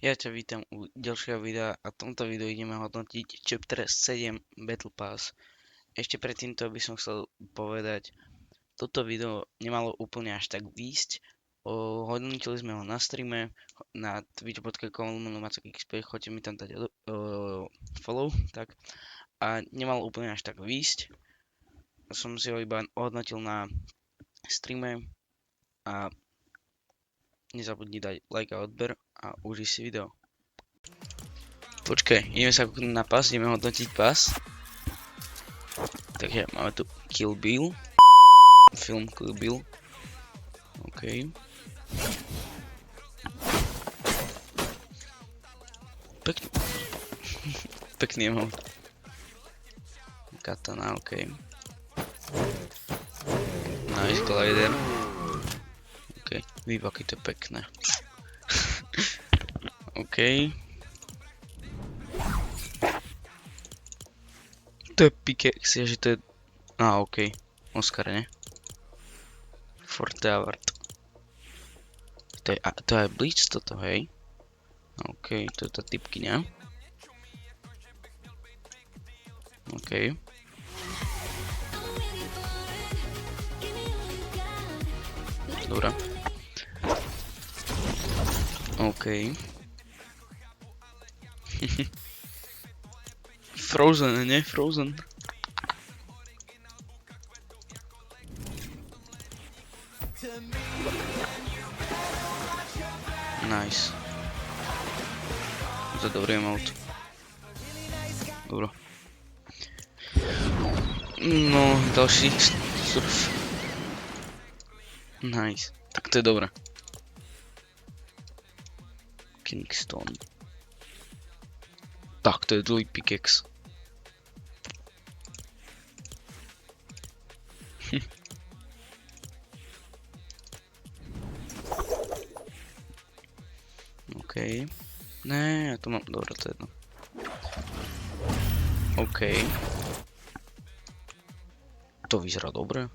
Ja ťa vítam u ďalšieho videa a v tomto videu ideme hodnotiť Chapter 7 Battle Pass. Ešte predtým by som chcel povedať, toto video nemalo úplne až tak výjsť. Hodnotili sme ho na streame na twitch.com/macokxp, choďte mi tam dať follow, tak. A nemalo úplne až tak výjsť. Som si ho iba hodnotil na streame a nezabudni dať like a odber a užij si video. Počkaj, ideme sa kúknúť na pas, ideme hodnotiť pas. Takže máme tu Kill Bill. Film Kill Bill. OK. Pekný. Pekný emote. Katana, OK. Nice glider. OK, výbaky, to je pekné. OK. To je pickaxe, že to je... OK. Oscar, ne? Forte Award. To je Blitz toto, hej? OK, to je tá typkyňa. OK. Dobrá. OK. Frozen, ne? Frozen. Nice. To je dobrý emote. Dobro. No, ďalší surf. Nice. Tak to je dobré. Kingston. Tak, to je dlhý pickaxe. OK. Ne, ja to mám, dobré, to je jedno. OK. To vyzerá dobre.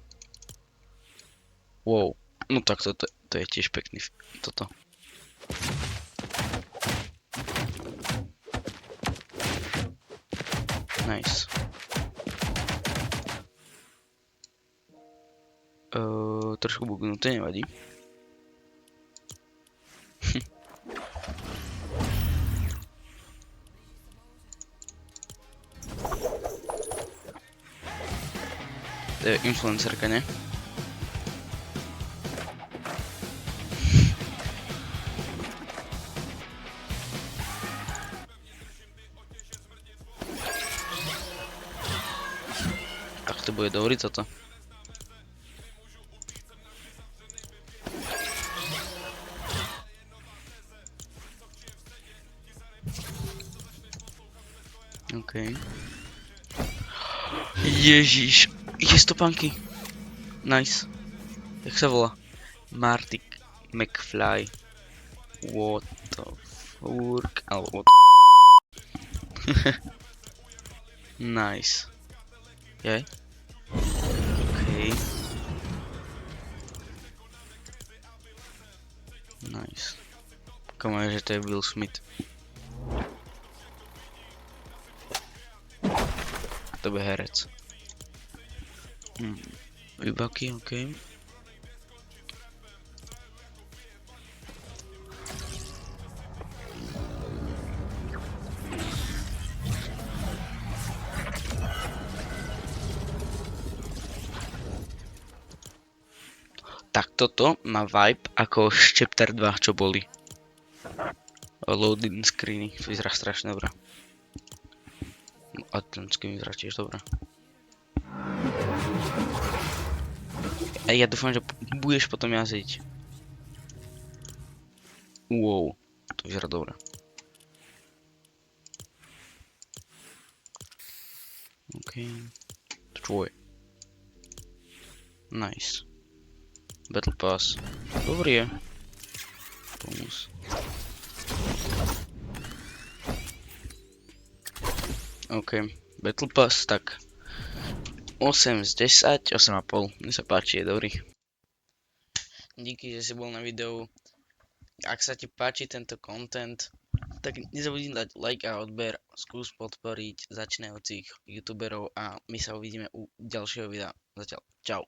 Wow. No tak to je tiež pekný toto. Nice. Trošku bugnuté, nevadí. To je influencerka, ne? Tak to bude dobrý toto. OK. Ježiš, je stopánky. Nice. Jak sa volá? Marty McFly. What the fuck? Alebo what? Nice. Je? OK. Nice. Komu je, že to je Will Smith. To bude herec. Výbaky, OK. Tak toto má vibe ako z Chapter 2, čo boli. Loading screeny, vyzerá strašne dobré. A ten skin vyzerá tiež dobré. A ja dúfam, že budeš potom jazdiť. Wow, to vyzerá dobré. OK. Tvoj. Nice. Battle Pass. Dobrý je. Bonus. OK. Battle Pass, tak 8 z 10, 8,5. Mne sa páči, je dobrý. Díky, že si bol na videu. Ak sa ti páči tento content, Tak nezabudni dať like a odber, skús podporiť začínajúcich youtuberov a my sa uvidíme u ďalšieho videa. Zatiaľ, čau.